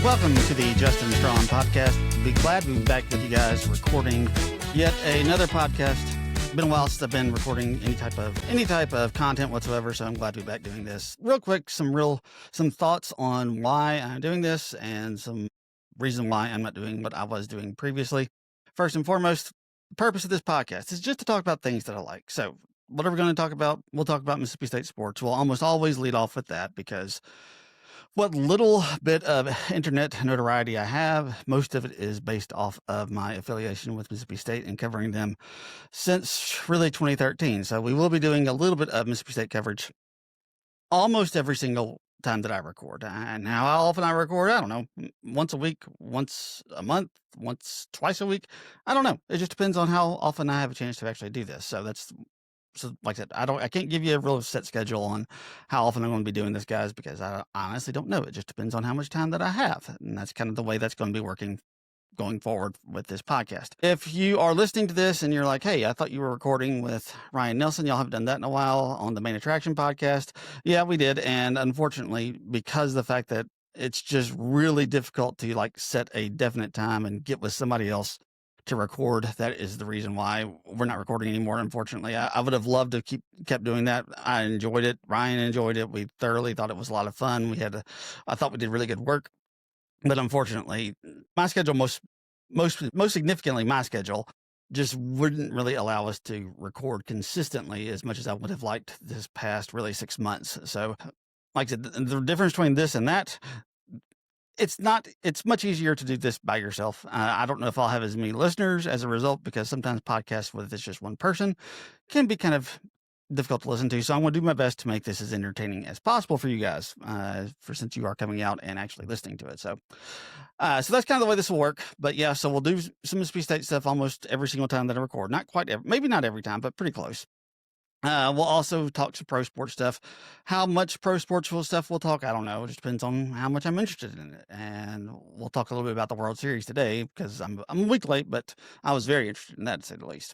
Welcome to the Justin Strawn Podcast. Be glad to be back with you guys recording yet another podcast. It's been a while since I've been recording any type of content whatsoever, so I'm glad to be back doing this. Real quick, some thoughts on why I'm doing this and some reason why I'm not doing what I was doing previously. First and foremost, the purpose of this podcast is just to talk about things that I like. So whatever we're going to talk about, we'll talk about Mississippi State sports. We'll almost always lead off with that because what little bit of internet notoriety I have, most of it is based off of my affiliation with Mississippi State and covering them since really 2013. So we will be doing a little bit of Mississippi State coverage almost every single time that I record. And how often I record, I don't know, once a week, once a month, twice a week. I don't know. It just depends on how often I have a chance to actually do this. So like I said, I can't give you a real set schedule on how often I'm going to be doing this, guys, because I honestly don't know. It just depends on how much time that I have. And that's kind of the way that's going to be working going forward with this podcast. If you are listening to this and you're like, hey, I thought you were recording with Ryan Nelson. Y'all haven't done that in a while on the Main Attraction podcast. Yeah, we did. And unfortunately, because of the fact that it's just really difficult to set a definite time and get with somebody else to record, that is the reason why we're not recording anymore. Unfortunately, I would have loved to kept doing that. I enjoyed it. Ryan enjoyed it. We thoroughly thought it was a lot of fun. I thought we did really good work, but unfortunately, my schedule, most significantly, my schedule just wouldn't really allow us to record consistently as much as I would have liked this past really 6 months. So, like I said, the difference between this and that, it's much easier to do this by yourself. I don't know if I'll have as many listeners as a result, because sometimes podcasts with it's just one person can be kind of difficult to listen to. So I'm going to do my best to make this as entertaining as possible for you guys, since you are coming out and actually listening to it. So that's kind of the way this will work. But yeah, so we'll do some Mississippi State stuff almost every single time that I record. Not quite maybe not every time, but pretty close. We'll also talk some pro sports stuff. How much pro sports stuff we'll talk, I don't know. It just depends on how much I'm interested in it. And we'll talk a little bit about the World Series today, because I'm a week late, but I was very interested in that, to say the least.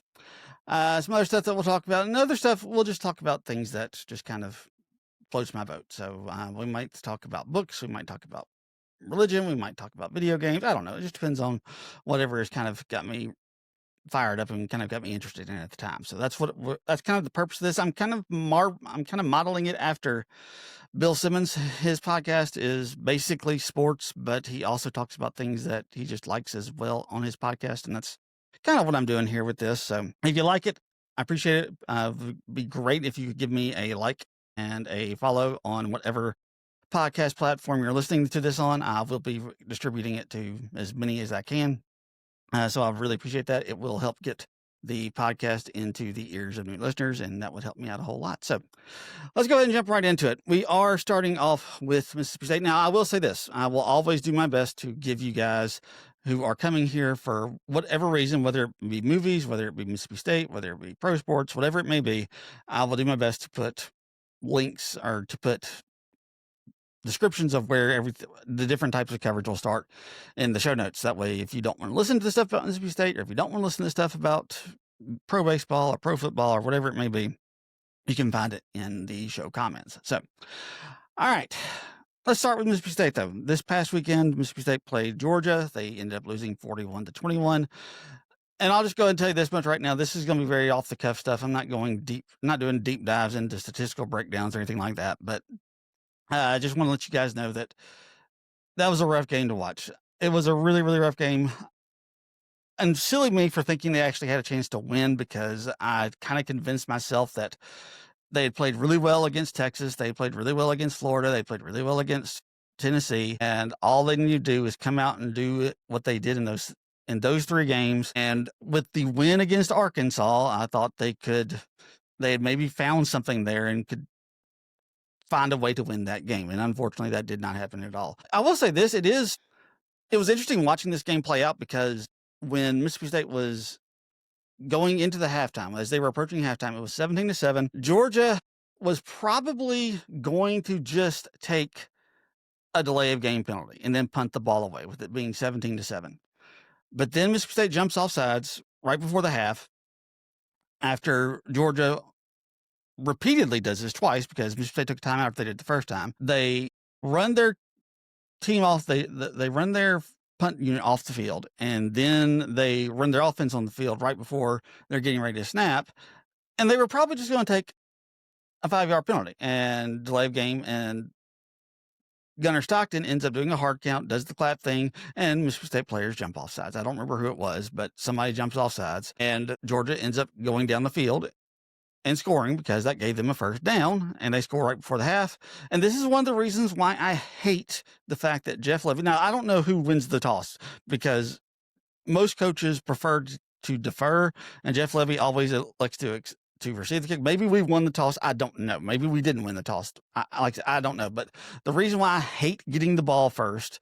Some other stuff that we'll talk about, and other stuff we'll just talk about things that just kind of floats my boat. So we might talk about books, we might talk about religion, we might talk about video games. I don't know. It just depends on whatever has kind of got me fired up and kind of got me interested in it at the time. So that's kind of the purpose of this. I'm kind of modeling it after Bill Simmons. His podcast is basically sports, but he also talks about things that he just likes as well on his podcast. And that's kind of what I'm doing here with this. So if you like it, I appreciate it. It'd be great if you could give me a like and a follow on whatever podcast platform you're listening to this on. I will be distributing it to as many as I can. So I really appreciate that. It will help get the podcast into the ears of new listeners, and that would help me out a whole lot. So let's go ahead and jump right into it. We are starting off with Mississippi State. Now, I will say this. I will always do my best to give you guys who are coming here for whatever reason, whether it be movies, whether it be Mississippi State, whether it be pro sports, whatever it may be, I will do my best to put links or to put descriptions of where the different types of coverage will start in the show notes. That way, if you don't want to listen to the stuff about Mississippi State, or if you don't want to listen to the stuff about pro baseball or pro football or whatever it may be, you can find it in the show comments. So, all right, let's start with Mississippi State, though. This past weekend, Mississippi State played Georgia. They ended up losing 41-21. And I'll just go ahead and tell you this much right now. This is going to be very off the cuff stuff. I'm not doing deep dives into statistical breakdowns or anything like that, but I just want to let you guys know that was a rough game to watch. It was a really, really rough game. And silly me for thinking they actually had a chance to win, because I kind of convinced myself that they had played really well against Texas. They played really well against Florida. They played really well against Tennessee. And all they need to do is come out and do what they did in those 3 games. And with the win against Arkansas, I thought they had maybe found something there and could find a way to win that game. And unfortunately, that did not happen at all. I will say this, it was interesting watching this game play out, because when Mississippi State was going into the halftime, as they were approaching halftime, it was 17-7. Georgia was probably going to just take a delay of game penalty and then punt the ball away, with it being 17-7. But then Mississippi State jumps off sides right before the half, after Georgia repeatedly does this twice, because Mississippi State took a timeout after they did the first time. They run their team off. They run their punt unit off the field, and then they run their offense on the field right before they're getting ready to snap. And they were probably just going to take a 5-yard penalty and delay of game. And Gunnar Stockton ends up doing a hard count, does the clap thing, and Mississippi State players jump off sides. I don't remember who it was, but somebody jumps off sides, and Georgia ends up going down the field and scoring because that gave them a first down, and they score right before the half. And this is one of the reasons why I hate the fact that Jeff Levy. Now, I don't know who wins the toss because most coaches prefer to defer, and Jeff Levy always elects to receive the kick. Maybe we won the toss. I don't know. Maybe we didn't win the toss. I don't know. But the reason why I hate getting the ball first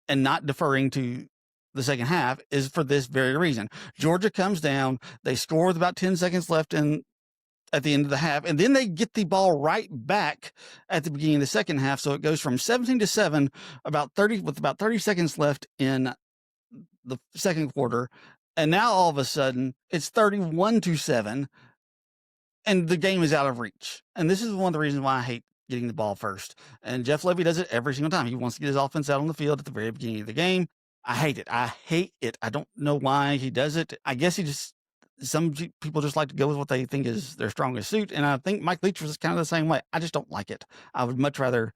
and not deferring to the second half is for this very reason. Georgia comes down. They score with about 10 seconds left at the end of the half, and then they get the ball right back at the beginning of the second half. So it goes from 17-7, with about 30 seconds left in the second quarter. And now all of a sudden it's 31-7. And the game is out of reach. And this is one of the reasons why I hate getting the ball first. And Jeff Levy does it every single time. He wants to get his offense out on the field at the very beginning of the game. I hate it. I don't know why he does it. I guess some people just like to go with what they think is their strongest suit. And I think Mike Leach was kind of the same way. I just don't like it. I would much rather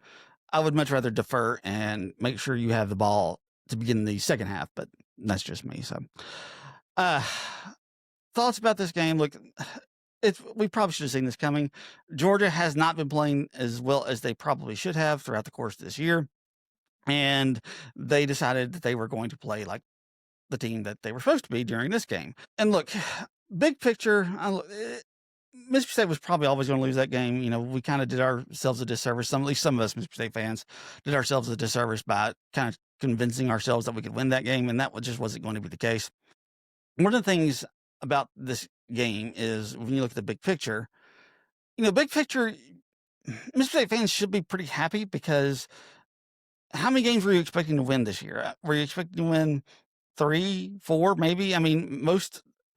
defer and make sure you have the ball to begin the second half. But that's just me. So, thoughts about this game. Look, we probably should have seen this coming. Georgia has not been playing as well as they probably should have throughout the course of this year. And they decided that they were going to play like the team that they were supposed to be during this game. And look, big picture, Mississippi State was probably always going to lose that game. We kind of did ourselves a disservice. At least some of us Mississippi State fans did ourselves a disservice by kind of convincing ourselves that we could win that game. And that just wasn't going to be the case. One of the things about this game is when you look at the big picture, Mississippi State fans should be pretty happy because how many games were you expecting to win this year? Were you expecting to win 3, 4, maybe? I mean,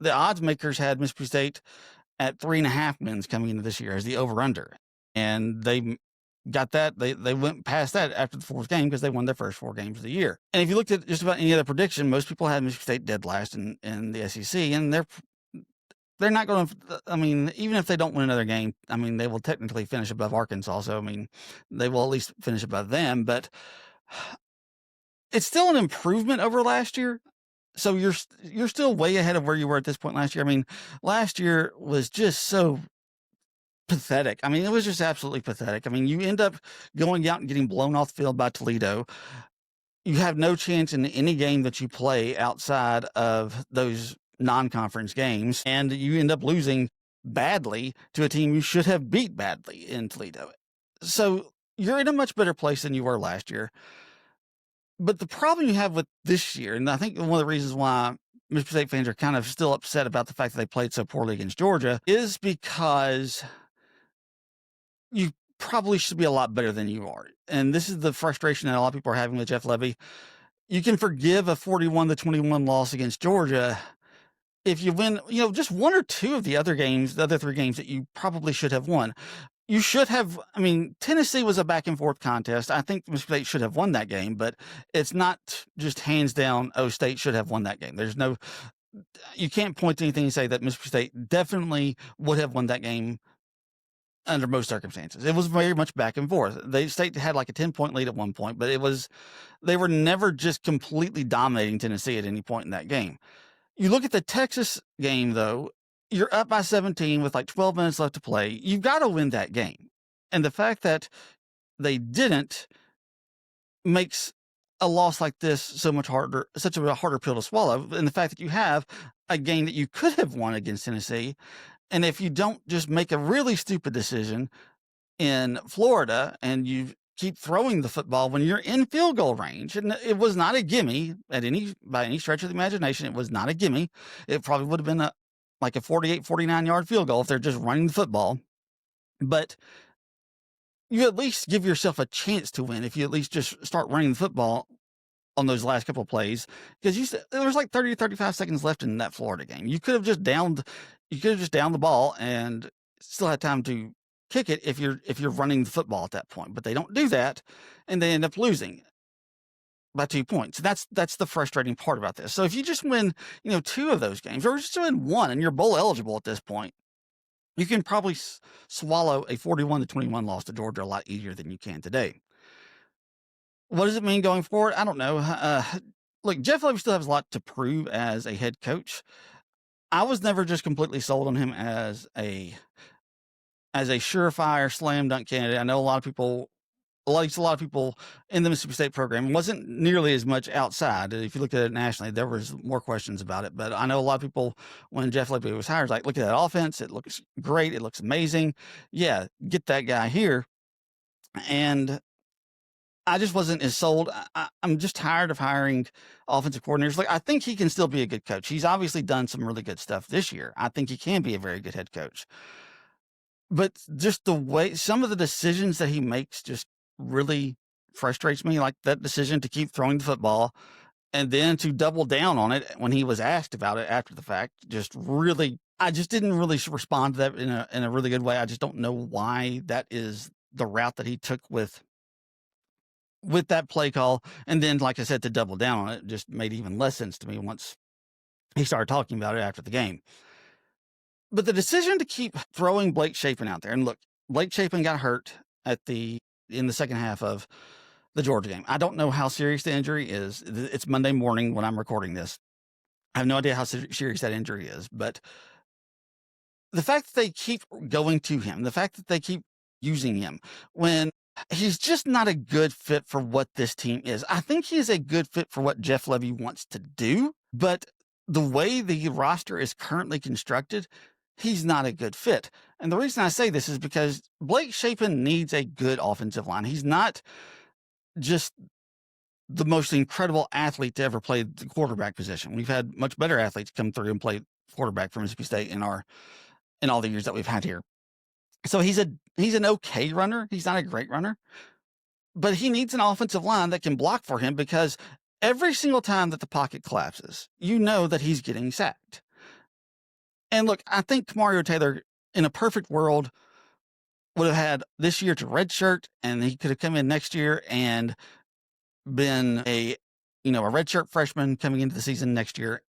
the odds makers had Mississippi State at 3.5 wins coming into this year as the over-under. And they got that. They went past that after the fourth game because they won their first 4 games of the year. And if you looked at just about any other prediction, most people had Mississippi State dead last in the SEC, and they're not going to, even if they don't win another game, they will technically finish above Arkansas. So, they will at least finish above them, but it's still an improvement over last year. So you're still way ahead of where you were at this point last year. Last year was just so pathetic. It was just absolutely pathetic. You end up going out and getting blown off the field by Toledo. You have no chance in any game that you play outside of those non-conference games, and you end up losing badly to a team you should have beat badly in Toledo. So you're in a much better place than you were last year. But the problem you have with this year, and I think one of the reasons why Mississippi State fans are kind of still upset about the fact that they played so poorly against Georgia, is because you probably should be a lot better than you are. And this is the frustration that a lot of people are having with Jeff Levy. You can forgive a 41-21 loss against Georgia if you win, just 1 or 2 of the other 3 games that you probably should have won. You should have, Tennessee was a back and forth contest. I think Mississippi State should have won that game, but it's not just hands down, State should have won that game. You can't point to anything and say that Mississippi State definitely would have won that game under most circumstances. It was very much back and forth. State had like a 10-point lead at one point, but they were never just completely dominating Tennessee at any point in that game. You look at the Texas game, though, you're up by 17 with like 12 minutes left to play. You've got to win that game. And the fact that they didn't makes a loss like this such a harder pill to swallow. And the fact that you have a game that you could have won against Tennessee, and if you don't just make a really stupid decision in Florida and you keep throwing the football when you're in field goal range, and it was not a gimme by any stretch of the imagination. It was not a gimme. It probably would have been like a 48, 49 yard field goal if they're just running the football. But you at least give yourself a chance to win if you at least just start running the football on those last couple of plays, because there was like 30 to 35 seconds left in that Florida game. You could have just downed the ball and still had time to kick it if you're running the football at that point. But they don't do that, and they end up losing. by 2 points. That's the frustrating part about this. So if you just win, 2 of those games, or just win 1 and you're bowl eligible at this point, you can probably swallow a 41-21 loss to Georgia a lot easier than you can today. What does it mean going forward? I don't know. Look, Jeff Lebby still has a lot to prove as a head coach. I was never just completely sold on him as a surefire slam dunk candidate. I know a lot of people in the Mississippi State program. It wasn't nearly as much outside. If you looked at it nationally, there was more questions about it. But I know a lot of people, when Jeff Lebby was hired, like, look at that offense. It looks great. It looks amazing. Yeah, get that guy here. And I just wasn't as sold. I'm just tired of hiring offensive coordinators. Like, I think he can still be a good coach. He's obviously done some really good stuff this year. I think he can be a very good head coach. But just the way some of the decisions that he makes just really frustrates me. Like that decision to keep throwing the football and then to double down on it when he was asked about it after the fact. I just didn't really respond to that in a really good way. I just don't know why that is the route that he took with that play call. And then, like I said, to double down on it just made even less sense to me once he started talking about it after the game. But the decision to keep throwing Blake Shapen out there, and look, Blake Shapen got hurt in the second half of the Georgia game. I don't know how serious the injury is. It's Monday morning when I'm recording this. I have no idea how serious that injury is, but the fact that they keep going to him, the fact that they keep using him when he's just not a good fit for what this team is. I think he is a good fit for what Jeff Lebby wants to do, but the way the roster is currently constructed, he's not a good fit. And the reason I say this is because Blake Shapen needs a good offensive line. He's not just the most incredible athlete to ever play the quarterback position. We've had much better athletes come through and play quarterback for Mississippi State in all the years that we've had here. So he's an okay runner. He's not a great runner, but he needs an offensive line that can block for him, because every single time that the pocket collapses, you know that he's getting sacked. And look, I think Mario Taylor, in a perfect world, would have had this year to redshirt, and he could have come in next year and been a redshirt freshman coming into the season next year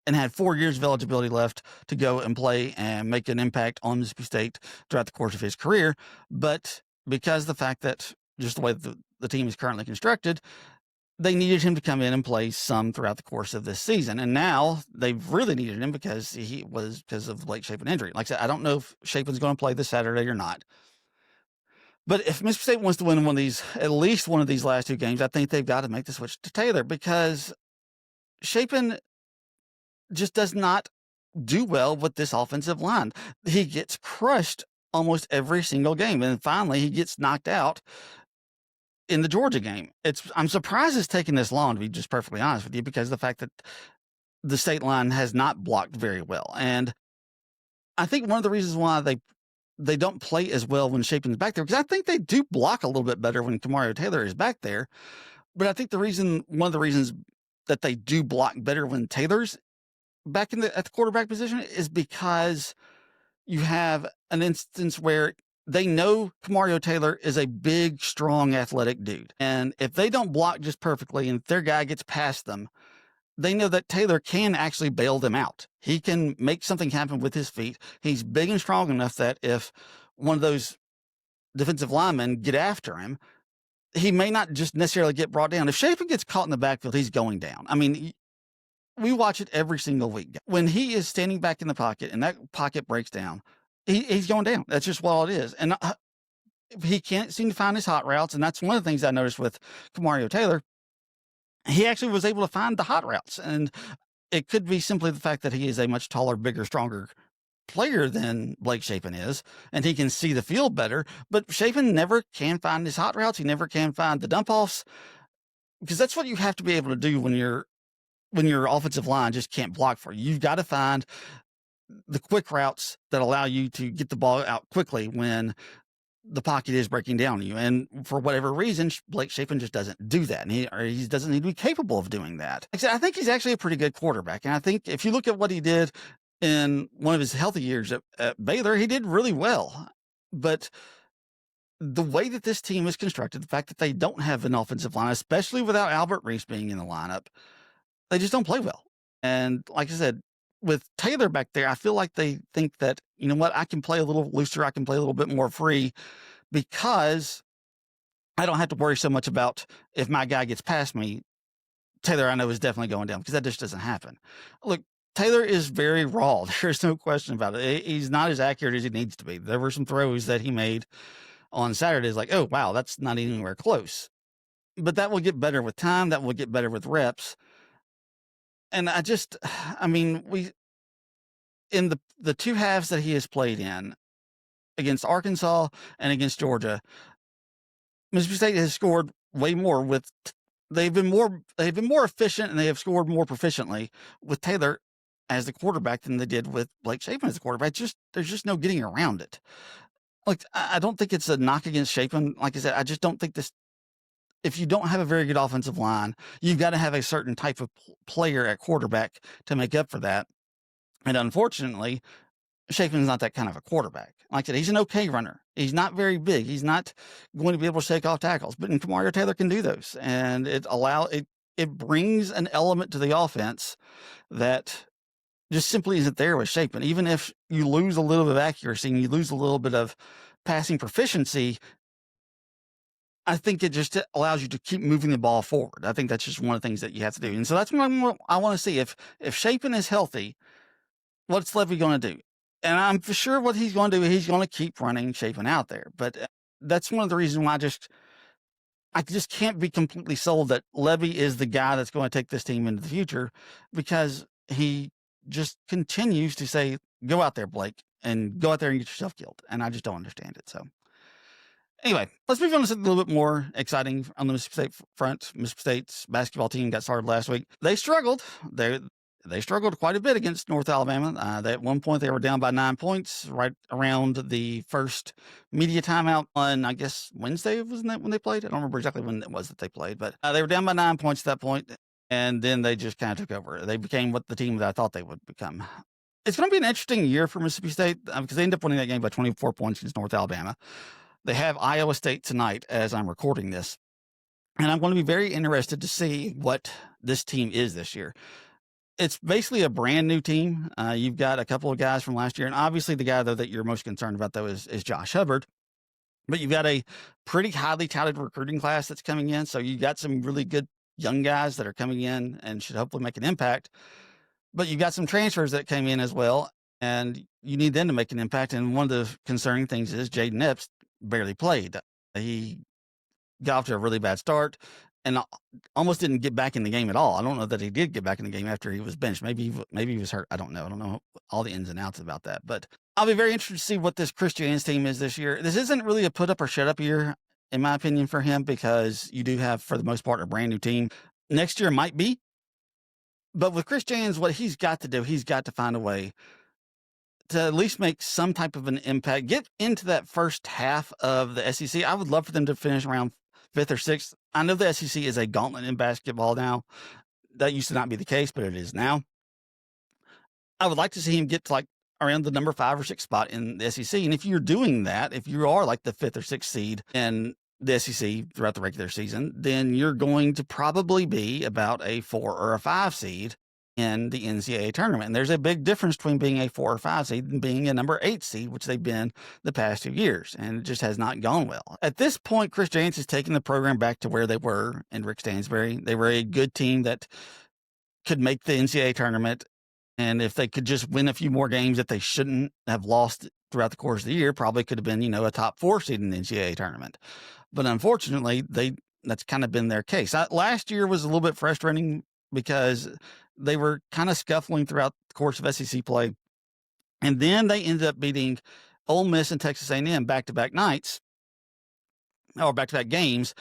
and had 4 years of eligibility left to go and play and make an impact on Mississippi State throughout the course of his career. But because of the fact that just the way the team is currently constructed, they needed him to come in and play some throughout the course of this season. And now they've really needed him because of the Blake Shapen injury. Like I said, I don't know if Shapen's going to play this Saturday or not. But if Mississippi State wants to win at least one of these last 2 games, I think they've got to make the switch to Taylor, because Shapen just does not do well with this offensive line. He gets crushed almost every single game. And finally, he gets knocked out in the Georgia game. I'm surprised it's taken this long, to be just perfectly honest with you, because of the fact that the state line has not blocked very well. And I think one of the reasons why they don't play as well when Shapen's back there, because I think they do block a little bit better when Kamario Taylor is back there. But I think one of the reasons that they do block better when Taylor's back at the quarterback position is because you have an instance where they know Kamario Taylor is a big, strong, athletic dude. And if they don't block just perfectly and if their guy gets past them, they know that Taylor can actually bail them out. He can make something happen with his feet. He's big and strong enough that if one of those defensive linemen get after him, he may not just necessarily get brought down. If Shapen gets caught in the backfield, he's going down. I mean, we watch it every single week. When he is standing back in the pocket and that pocket breaks down, he's going down. That's just what it is. And he can't seem to find his hot routes. And that's one of the things I noticed with Kamario Taylor. He actually was able to find the hot routes. And it could be simply the fact that he is a much taller, bigger, stronger player than Blake Shapen is, and he can see the field better. But Shapen never can find his hot routes. He never can find the dump offs, because that's what you have to be able to do when your offensive line just can't block for you. You've got to find the quick routes that allow you to get the ball out quickly when the pocket is breaking down on you. And for whatever reason, Blake Shapen just doesn't do that. And he doesn't need to be capable of doing that. Like I said, I think he's actually a pretty good quarterback. And I think if you look at what he did in one of his healthy years at Baylor, he did really well. But the way that this team is constructed, the fact that they don't have an offensive line, especially without Albert Reese being in the lineup, they just don't play well. And like I said, with Taylor back there, I feel like they think that, you know what, I can play a little looser, I can play a little bit more free because I don't have to worry so much about if my guy gets past me. Taylor, I know, is definitely going down because that just doesn't happen. Look, Taylor is very raw. There's no question about it. He's not as accurate as he needs to be. There were some throws that he made on Saturdays like, oh, wow, that's not anywhere close. But that will get better with time. That will get better with reps. And we in the two halves that he has played in against Arkansas and against Georgia, Mississippi State has scored way more with. They've been more efficient and they have scored more proficiently with Taylor as the quarterback than they did with Blake Shapen as the quarterback. There's just no getting around it. Like, I don't think it's a knock against Shapen. Like I said, I just don't think this. If you don't have a very good offensive line, you've got to have a certain type of player at quarterback to make up for that. And unfortunately, Shapen's not that kind of a quarterback. Like I said, he's an okay runner. He's not very big. He's not going to be able to shake off tackles, but Kamario Taylor can do those. And it brings an element to the offense that just simply isn't there with Shapen. Even if you lose a little bit of accuracy and you lose a little bit of passing proficiency, I think it just allows you to keep moving the ball forward. I think that's just one of the things that you have to do. And so that's what I want to see. If Shapen is healthy, what's Levy going to do? And I'm for sure what he's going to do, he's going to keep running Shapen out there. But that's one of the reasons why I just can't be completely sold that Levy is the guy that's going to take this team into the future, because he just continues to say, go out there, Blake, and go out there and get yourself killed. And I just don't understand it. So anyway, let's move on to something a little bit more exciting on the Mississippi State front. Mississippi State's basketball team got started last week. They struggled. They struggled quite a bit against North Alabama. At one point, they were down by 9 points right around the first media timeout on, I guess, Wednesday, wasn't that when they played? I don't remember exactly when it was that they played, but they were down by 9 points at that point, and then they just kind of took over. They became what the team that I thought they would become. It's going to be an interesting year for Mississippi State because they ended up winning that game by 24 points against North Alabama. They have Iowa State tonight as I'm recording this, and I'm going to be very interested to see what this team is this year. It's basically a brand new team. You've got a couple of guys from last year, and obviously the guy though that you're most concerned about though is Josh Hubbard. But you've got a pretty highly touted recruiting class that's coming in, so you've got some really good young guys that are coming in and should hopefully make an impact. But you've got some transfers that came in as well, and you need them to make an impact. And one of the concerning things is Jaden Epps barely played. He got off to a really bad start and almost didn't get back in the game at all. I don't know that he did get back in the game after he was benched. Maybe he was hurt. I don't know all the ins and outs about that. But I'll be very interested to see what this Chris Jans team is this year. This isn't really a put up or shut up year, in my opinion, for him, because you do have, for the most part, a brand new team. Next year might be. But with Chris Jans, what he's got to do, he's got to find a way to at least make some type of an impact, get into that first half of the SEC. I would love for them to finish around 5th or 6th. I know the SEC is a gauntlet in basketball now. That used to not be the case, but it is now. I would like to see him get to like around the number 5 or 6 spot in the SEC. And if you're doing that, if you are like the 5th or 6th seed in the SEC throughout the regular season, then you're going to probably be about a 4 or a 5 seed in the NCAA tournament. And there's a big difference between being a 4 or 5 seed and being a number 8 seed, which they've been the past 2 years. And it just has not gone well. At this point, Chris Jans has taken the program back to where they were in Rick Stansbury. They were a good team that could make the NCAA tournament. And if they could just win a few more games that they shouldn't have lost throughout the course of the year, probably could have been, a top 4 seed in the NCAA tournament. But unfortunately, that's kind of been their case. Last year was a little bit frustrating because they were kind of scuffling throughout the course of SEC play. And then they ended up beating Ole Miss and Texas A&M back-to-back nights, or back-to-back games.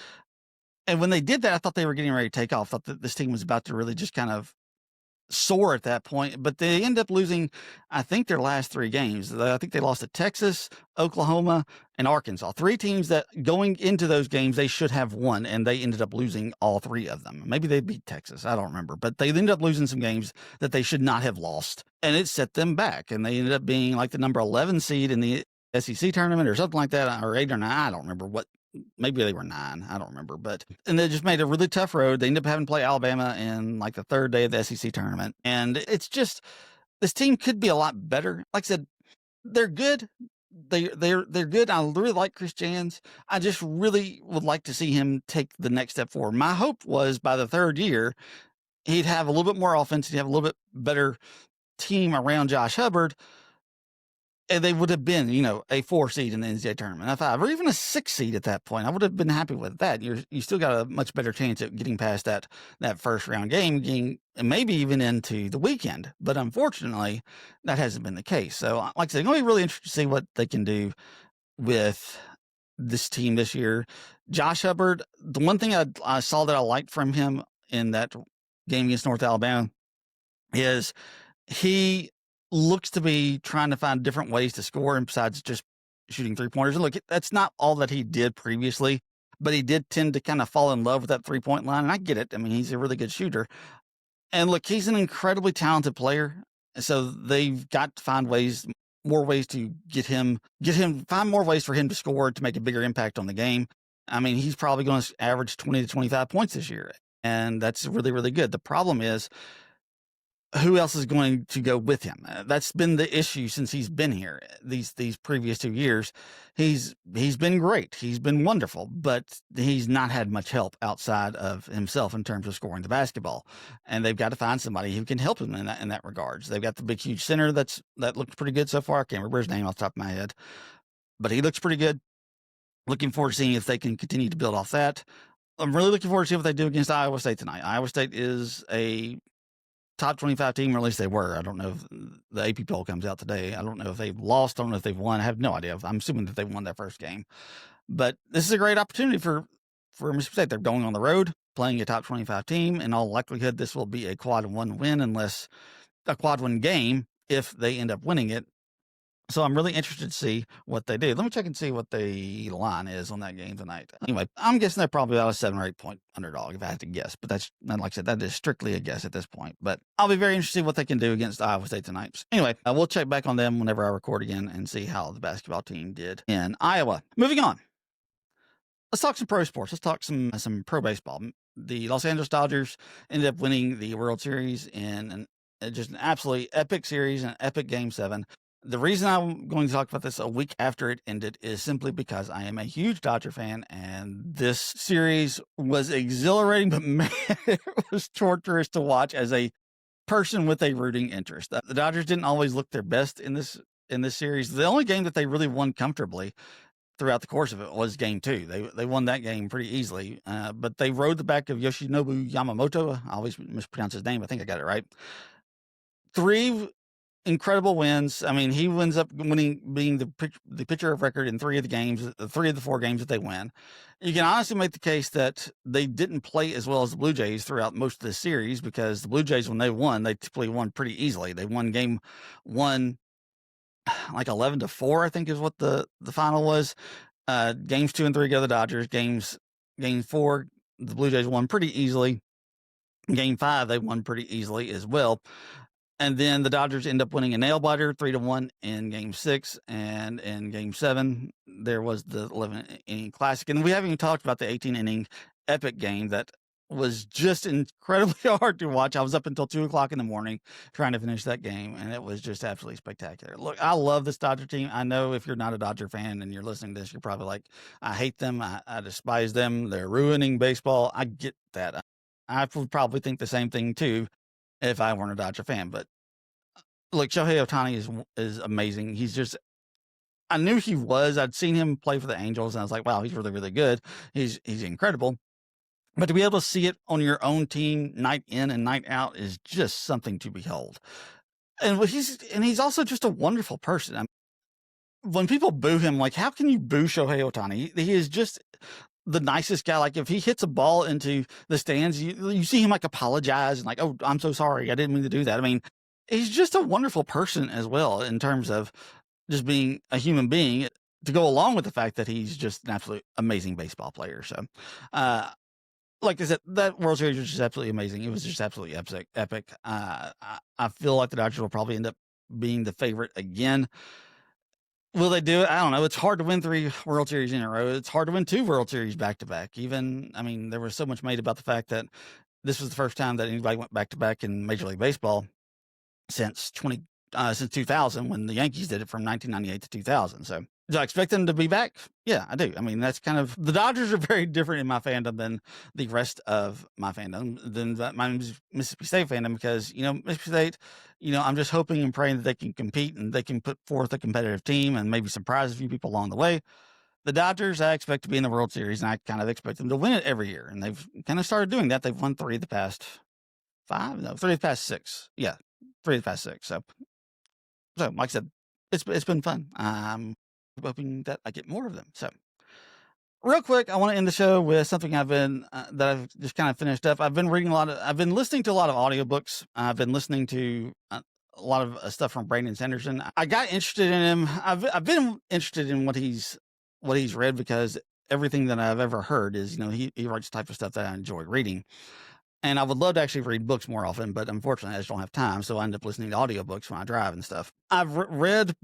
And when they did that, I thought they were getting ready to take off. I thought that this team was about to really just kind of soar at that point, but they ended up losing, I think, their last 3 games. I think they lost to Texas, Oklahoma, and Arkansas. 3 teams that going into those games, they should have won, and they ended up losing all 3 of them. Maybe they beat Texas. I don't remember, but they ended up losing some games that they should not have lost, and it set them back, and they ended up being like the number 11 seed in the SEC tournament or something like that, or 8 or 9. I don't remember what. Maybe they were 9. I don't remember. And they just made a really tough road. They ended up having to play Alabama in like the third day of the SEC tournament. And it's just, this team could be a lot better. Like I said, they're good. They're good. I really like Chris Jans. I just really would like to see him take the next step forward. My hope was by the third year, he'd have a little bit more offense. He'd have a little bit better team around Josh Hubbard. And they would have been, a 4 seed in the NCAA tournament, a 5, or even a 6 seed at that point. I would have been happy with that. You still got a much better chance at getting past that first round game, and maybe even into the weekend. But unfortunately, that hasn't been the case. So, like I said, I'm going to be really interested to see what they can do with this team this year. Josh Hubbard, the one thing I saw that I liked from him in that game against North Alabama is he looks to be trying to find different ways to score, and besides just shooting 3-pointers. And look, that's not all that he did previously, but he did tend to kind of fall in love with that 3-point line. And I get it. I mean, he's a really good shooter. And look, he's an incredibly talented player. So they've got to find more ways to find more ways for him to score, to make a bigger impact on the game. I mean, he's probably going to average 20 to 25 points this year. And that's really, really good. The problem is, who else is going to go with him? That's been the issue since he's been here. These previous 2 years, he's been great. He's been wonderful, but he's not had much help outside of himself in terms of scoring the basketball. And they've got to find somebody who can help him in that regards. They've got the big, huge center that looks pretty good so far. I can't remember his name off the top of my head, but he looks pretty good. Looking forward to seeing if they can continue to build off that. I'm really looking forward to see what they do against Iowa State tonight. Iowa State is a top 25 team, or at least they were. I don't know if the AP poll comes out today. I don't know if they've lost. I don't know if they've won. I have no idea. I'm assuming that they won their first game. But this is a great opportunity for Mississippi State. They're going on the road, playing a top 25 team. In all likelihood, this will be a quad 1 win, unless a quad 1 game if they end up winning it. So I'm really interested to see what they do. Let me check and see what the line is on that game tonight. Anyway, I'm guessing they're probably about a 7 or 8 point underdog if I had to guess. But that's, like I said, that is strictly a guess at this point. But I'll be very interested in what they can do against Iowa State tonight. Anyway, we'll check back on them whenever I record again and see how the basketball team did in Iowa. Moving on. Let's talk some pro sports. Let's talk some pro baseball. The Los Angeles Dodgers ended up winning the World Series in just an absolutely epic series, an epic Game 7. The reason I'm going to talk about this a week after it ended is simply because I am a huge Dodger fan, and this series was exhilarating, but man, it was torturous to watch as a person with a rooting interest. The Dodgers didn't always look their best in this series. The only game that they really won comfortably throughout the course of it was Game 2. They won that game pretty easily, but they rode the back of Yoshinobu Yamamoto. I always mispronounce his name. I think I got it right. 3 incredible wins. I mean, he ends up being the pitcher of record in 3 of the 4 games that they win. You can honestly make the case that they didn't play as well as the Blue Jays throughout most of the series, because the Blue Jays, when they won, they typically won pretty easily. They won Game 1 like 11-4, I think is what the final was. Games 2 and 3 go to the Dodgers. Game 4, the Blue Jays won pretty easily. Game 5, they won pretty easily as well. And then the Dodgers end up winning a nail biter 3-1 in Game 6, and in Game 7 there was the 11-inning classic. And we haven't even talked about the 18-inning epic game that was just incredibly hard to watch. I was up until 2:00 in the morning trying to finish that game, and it was just absolutely spectacular. Look, I love this Dodger team. I know if you're not a Dodger fan and you're listening to this, you're probably like, I hate them. I despise them. They're ruining baseball. I get that. I would probably think the same thing too if I weren't a Dodger fan. But look, Shohei Ohtani is amazing. He's just, I knew he was. I'd seen him play for the Angels, and I was like, wow, he's really, really good. He's incredible. But to be able to see it on your own team night in and night out is just something to behold. And he's also just a wonderful person. I mean, when people boo him, like, how can you boo Shohei Ohtani? He is just the nicest guy. Like, if he hits a ball into the stands, you see him like apologize and like, oh, I'm so sorry, I didn't mean to do that. I mean, he's just a wonderful person as well, in terms of just being a human being, to go along with the fact that he's just an absolute amazing baseball player. So, like I said, that World Series was just absolutely amazing. It was just absolutely epic. I feel like the Dodgers will probably end up being the favorite again. Will they do it? I don't know. It's hard to win 3 World Series in a row. It's hard to win 2 World Series back to back. Even, I mean, there was so much made about the fact that this was the first time that anybody went back to back in Major League Baseball since 2000, when the Yankees did it from 1998 to 2000. So, do I expect them to be back? Yeah, I do. I mean, that's kind of, the Dodgers are very different in my fandom than the rest of my fandom, than my Mississippi State fandom, because, Mississippi State, I'm just hoping and praying that they can compete and they can put forth a competitive team and maybe surprise a few people along the way. The Dodgers, I expect to be in the World Series, and I kind of expect them to win it every year. And they've kind of started doing that. They've won 3 of the past 5, no, 3 of the past 6. Yeah, 3 of the past 6. So like I said, it's been fun. I'm hoping that I get more of them. So, real quick, I want to end the show with something that I've just kind of finished up. I've been listening to a lot of audiobooks. I've been listening to a lot of stuff from Brandon Sanderson. I got interested in him. I've been interested in what he's read, because everything that I've ever heard is, he writes the type of stuff that I enjoy reading. And I would love to actually read books more often, but unfortunately I just don't have time. So I end up listening to audiobooks when I drive and stuff. I've read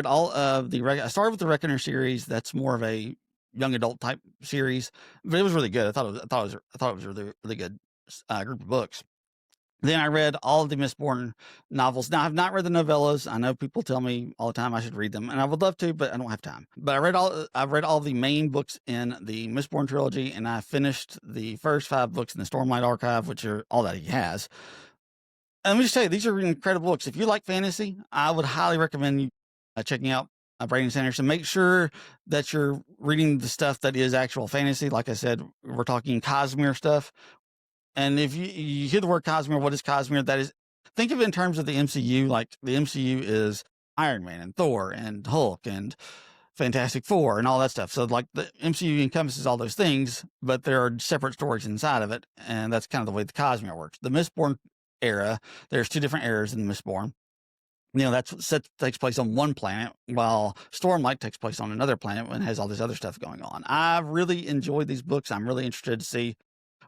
all of I started with the Reckoner series. That's more of a young adult type series, but it was really good. I thought it was a really, really good group of books. Then I read all of the Mistborn novels. Now, I've not read the novellas. I know people tell me all the time I should read them, and I would love to, but I don't have time. But I've read all the main books in the Mistborn trilogy, and I finished the first 5 books in the Stormlight Archive, which are all that he has. And let me just tell you, these are incredible books. If you like fantasy, I would highly recommend you checking out Brandon Sanderson. Make sure that you're reading the stuff that is actual fantasy. Like I said, we're talking Cosmere stuff. And if you hear the word Cosmere, what is Cosmere? That is, think of it in terms of the MCU. Like, the MCU is Iron Man and Thor and Hulk and Fantastic Four and all that stuff. So, like, the MCU encompasses all those things, but there are separate stories inside of it. And that's kind of the way the Cosmere works. The Mistborn era, there's 2 different eras in the Mistborn. Takes place on one planet, while Stormlight takes place on another planet and has all this other stuff going on. I really enjoyed these books. I'm really interested to see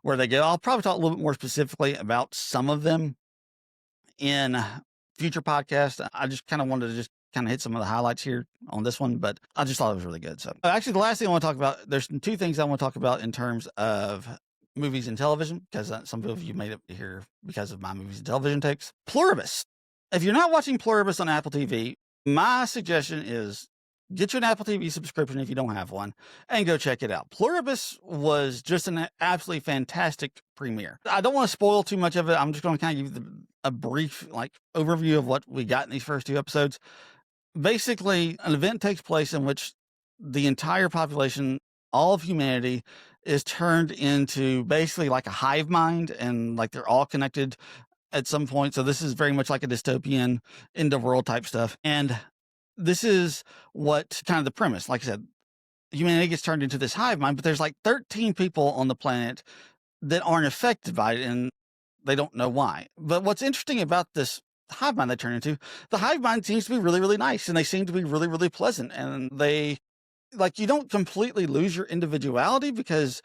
where they go. I'll probably talk a little bit more specifically about some of them in future podcasts. I just kind of wanted to just kind of hit some of the highlights here on this one, but I just thought it was really good. So, actually, the last thing I want to talk about, there's 2 things I want to talk about in terms of movies and television, because some of you made it here because of my movies and television takes. Pluribus. If you're not watching Pluribus on Apple TV, my suggestion is get you an Apple TV subscription if you don't have one, and go check it out. Pluribus was just an absolutely fantastic premiere. I don't want to spoil too much of it. I'm just going to kind of give you a brief overview of what we got in these first 2 episodes. Basically, an event takes place in which the entire population, all of humanity, is turned into basically like a hive mind, and like they're all connected at some point. So this is very much like a dystopian end of world type stuff. And this is what kind of the premise. Like I said, humanity gets turned into this hive mind, but there's like 13 people on the planet that aren't affected by it, and they don't know why. But what's interesting about this hive mind they turn into, the hive mind seems to be really, really nice, and they seem to be really, really pleasant. And they, you don't completely lose your individuality, because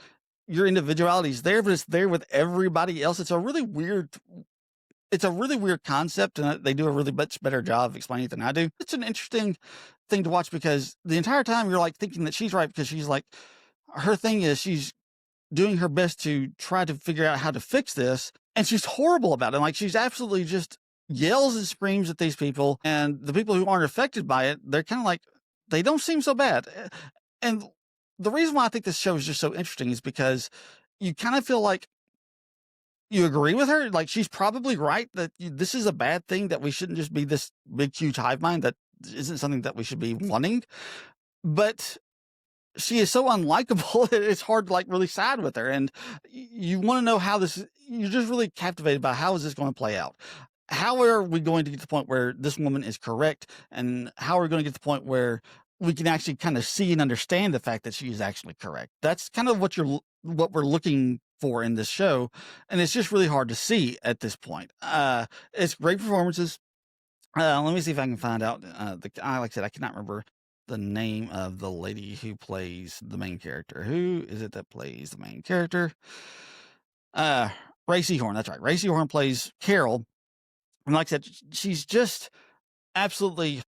your individuality is there, but it's there with everybody else. It's a really weird concept, and they do a really much better job of explaining it than I do. It's an interesting thing to watch, because the entire time you're thinking that she's right, because she's her thing is she's doing her best to try to figure out how to fix this, and she's horrible about it. She's absolutely just yells and screams at these people, and the people who aren't affected by it, they're kind of they don't seem so bad. And the reason why I think this show is just so interesting is because you kind of feel like you agree with her. She's probably right that this is a bad thing, that we shouldn't just be this big, huge hive mind. That isn't something that we should be wanting. But she is so unlikable that it's hard to really side with her. And you want to know how you're just really captivated by how is this going to play out? How are we going to get to the point where this woman is correct? And how are we going to get to the point where we can actually kind of see and understand the fact that she is actually correct? That's kind of what we're looking for in this show. And it's just really hard to see at this point. It's great performances. Let me see if I can find out like I said, I cannot remember the name of the lady who plays the main character. Who is it that plays the main character? Ray Seahorn. That's right. Ray Seahorn plays Carol. And like I said, she's just absolutely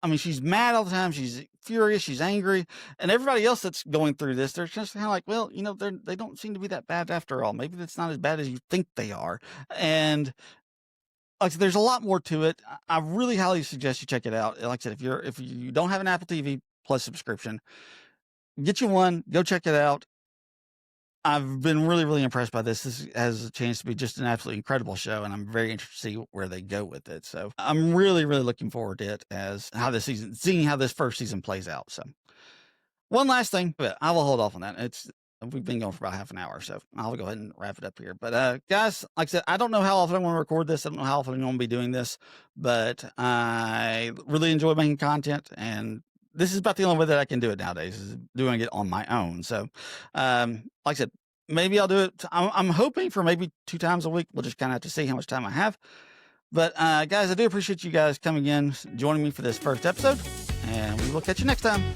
I mean, she's mad all the time. She's furious. She's angry. And everybody else that's going through this, they're just kind of like, well, they don't seem to be that bad after all. Maybe that's not as bad as you think they are. And like I said, there's a lot more to it. I really highly suggest you check it out. Like I said, if you don't have an Apple TV Plus subscription, get you one, go check it out. I've been really, really impressed by this. This has a chance to be just an absolutely incredible show, and I'm very interested to see where they go with it. So I'm really, really looking forward to it seeing how this first season plays out. So one last thing, but I will hold off on that. We've been going for about half an hour, so I'll go ahead and wrap it up here. But guys, like I said, I don't know how often I'm going to record this. I don't know how often I'm going to be doing this, but I really enjoy making content, and this is about the only way that I can do it nowadays, is doing it on my own. So, like I said, maybe I'll do it. I'm hoping for maybe 2 times a week. We'll just kind of have to see how much time I have. But guys, I do appreciate you guys coming in, joining me for this first episode, and we will catch you next time.